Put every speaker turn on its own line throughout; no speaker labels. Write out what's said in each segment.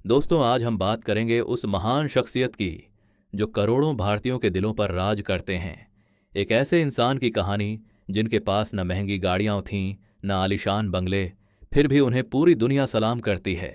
दोस्तों, आज हम बात करेंगे उस महान शख्सियत की जो करोड़ों भारतीयों के दिलों पर राज करते हैं। एक ऐसे इंसान की कहानी जिनके पास न महंगी गाड़ियां थीं, न आलीशान बंगले, फिर भी उन्हें पूरी दुनिया सलाम करती है।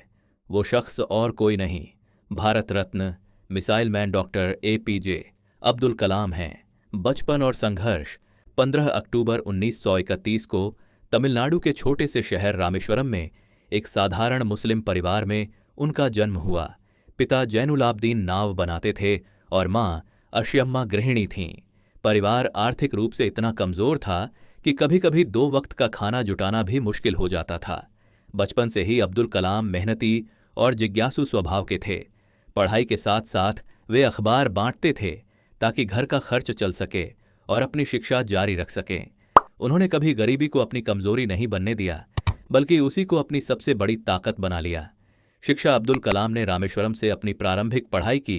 वो शख्स और कोई नहीं, Bharat Ratna missile man doctor APJ Abdul Kalam हैं। बचपन और संघर्ष। 15 अक्टूबर 1931 को तमिलनाडु के छोटे से शहर रामेश्वरम में एक साधारण मुस्लिम परिवार में उनका जन्म हुआ। पिता जैनुलाब्दीन नाव बनाते थे और मां अशयम्मा गृहिणी थीं। परिवार आर्थिक रूप से इतना कमजोर था कि कभी कभी 2 वक्त का खाना जुटाना भी मुश्किल हो जाता था। बचपन से ही अब्दुल कलाम मेहनती और जिज्ञासु स्वभाव के थे। पढ़ाई के साथ साथ वे अखबार बांटते थे ताकि घर का खर्च चल सके और अपनी शिक्षा जारी रख सकें। उन्होंने कभी गरीबी को अपनी कमजोरी नहीं बनने दिया, बल्कि उसी को अपनी सबसे बड़ी ताकत बना लिया। शिक्षा अब्दुल कलाम ने रामेश्वरम से अपनी प्रारंभिक पढ़ाई की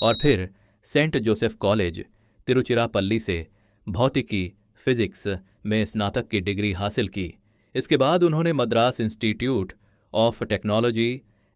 और फिर सेंट जोसेफ कॉलेज तिरुचिरापल्ली से भौतिकी फिजिक्स में स्नातक की डिग्री हासिल की। इसके बाद उन्होंने Madras institute of technology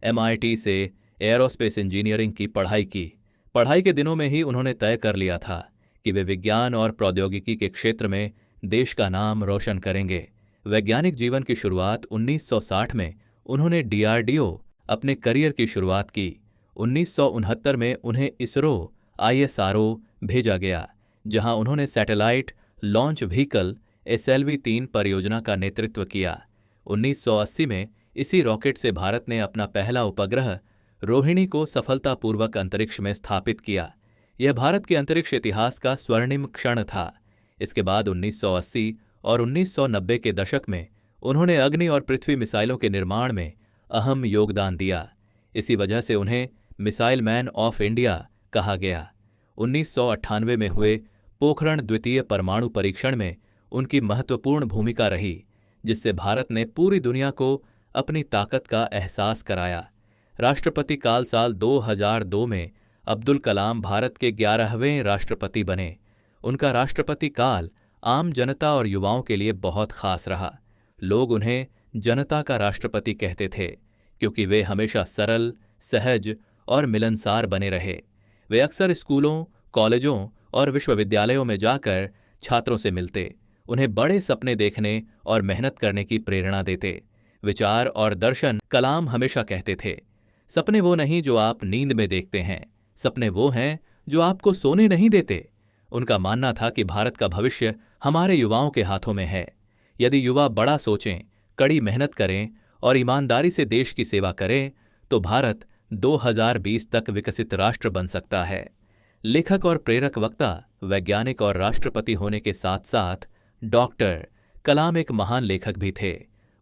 MIT से एयरोस्पेस इंजीनियरिंग की पढ़ाई की। पढ़ाई के दिनों में ही उन्होंने तय कर लिया था कि वे विज्ञान और प्रौद्योगिकी के क्षेत्र में देश का नाम रोशन करेंगे। वैज्ञानिक जीवन की शुरुआत 1960 में उन्होंने DRDO अपने करियर की शुरुआत की। 1969 में उन्हें इसरो ISRO भेजा गया, जहां उन्होंने सैटेलाइट लॉन्च व्हीकल SLV-3 परियोजना का नेतृत्व किया। 1980 में इसी रॉकेट से भारत ने अपना पहला उपग्रह रोहिणी को सफलतापूर्वक अंतरिक्ष में स्थापित किया। यह भारत के अंतरिक्ष इतिहास का स्वर्णिम क्षण था। इसके बाद 1980 और 1990 के दशक में उन्होंने अग्नि और पृथ्वी मिसाइलों के निर्माण में अहम योगदान दिया। इसी वजह से उन्हें मिसाइल मैन ऑफ इंडिया कहा गया। 1998 में हुए पोखरण द्वितीय परमाणु परीक्षण में उनकी महत्वपूर्ण भूमिका रही, जिससे भारत ने पूरी दुनिया को अपनी ताकत का एहसास कराया। राष्ट्रपति काल साल 2002 में अब्दुल कलाम भारत के 11वें राष्ट्रपति बने। उनका राष्ट्रपति काल आम जनता और युवाओं के लिए बहुत खास रहा। लोग उन्हें जनता का राष्ट्रपति कहते थे क्योंकि वे हमेशा सरल, सहज और मिलनसार बने रहे। वे अक्सर स्कूलों, कॉलेजों और विश्वविद्यालयों में जाकर छात्रों से मिलते, उन्हें बड़े सपने देखने और मेहनत करने की प्रेरणा देते। विचार और दर्शन। कलाम हमेशा कहते थे, सपने वो नहीं जो आप नींद में देखते हैं, सपने वो हैं जो आपको सोने नहीं देते। उनका मानना था कि भारत का भविष्य हमारे युवाओं के हाथों में है। यदि युवा बड़ा सोचें, कड़ी मेहनत करें और ईमानदारी से देश की सेवा करें तो भारत 2020 तक विकसित राष्ट्र बन सकता है। लेखक और प्रेरक वक्ता, वैज्ञानिक और राष्ट्रपति होने के साथ साथ डॉक्टर कलाम एक महान लेखक भी थे।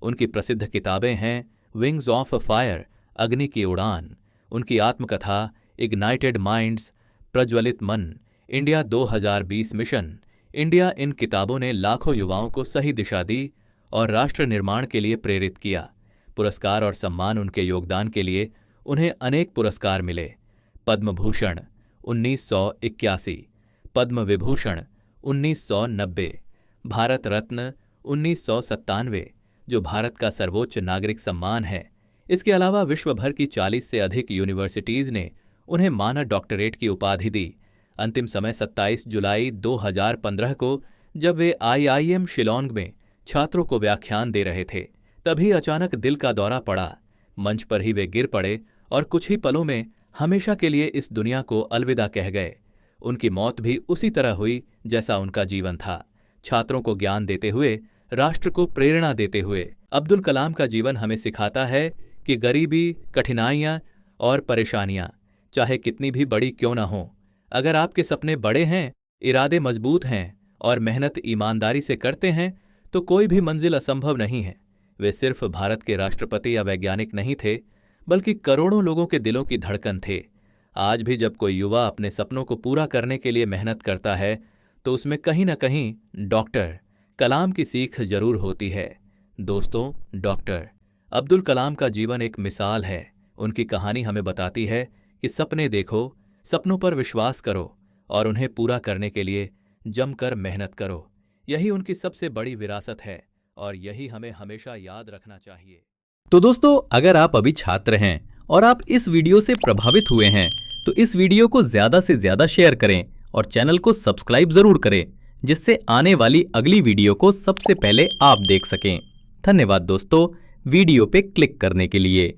उनकी प्रसिद्ध किताबें हैं विंग्स ऑफ फायर अग्नि की उड़ान, उनकी आत्मकथा इग्नाइटेड माइंड्स प्रज्वलित मन, इंडिया 2020 मिशन। इंडिया इन किताबों ने लाखों युवाओं को सही दिशा दी और राष्ट्र निर्माण के लिए प्रेरित किया। पुरस्कार और सम्मान। उनके योगदान के लिए उन्हें अनेक पुरस्कार मिले। पद्म भूषण 1981, पद्म विभूषण 1990, भारत रत्न 1997, जो भारत का सर्वोच्च नागरिक सम्मान है। इसके अलावा विश्व भर की 40 से अधिक यूनिवर्सिटीज ने उन्हें मानद डॉक्टरेट की उपाधि दी। अंतिम समय 27 जुलाई 2015 को जब वे IIM शिलोंग में छात्रों को व्याख्यान दे रहे थे, तभी अचानक दिल का दौरा पड़ा। मंच पर ही वे गिर पड़े और कुछ ही पलों में हमेशा के लिए इस दुनिया को अलविदा कह गए। उनकी मौत भी उसी तरह हुई जैसा उनका जीवन था, छात्रों को ज्ञान देते हुए, राष्ट्र को प्रेरणा देते हुए। अब्दुल कलाम का जीवन हमें सिखाता है कि गरीबी, कठिनाइयां और परेशानियां चाहे कितनी भी बड़ी क्यों न हों, अगर आपके सपने बड़े हैं, इरादे मजबूत हैं और मेहनत ईमानदारी से करते हैं तो कोई भी मंजिल असंभव नहीं है। वे सिर्फ भारत के राष्ट्रपति या वैज्ञानिक नहीं थे, बल्कि करोड़ों लोगों के दिलों की धड़कन थे। आज भी जब कोई युवा अपने सपनों को पूरा करने के लिए मेहनत करता है तो उसमें कहीं न कहीं डॉक्टर कलाम की सीख जरूर होती है। दोस्तों, डॉक्टर अब्दुल कलाम का जीवन एक मिसाल है। उनकी कहानी हमें बताती है कि सपने देखो, सपनों पर विश्वास करो और उन्हें पूरा करने के लिए जमकर मेहनत करो। यही उनकी सबसे बड़ी विरासत है और यही हमें हमेशा याद रखना चाहिए।
तो दोस्तों, अगर आप अभी छात्र हैं और आप इस वीडियो से प्रभावित हुए हैं तो इस वीडियो को ज़्यादा से ज़्यादा शेयर करें और चैनल को सब्सक्राइब ज़रूर करें, जिससे आने वाली अगली वीडियो को सबसे पहले आप देख सकें। धन्यवाद दोस्तों, वीडियो पे क्लिक करने के लिए।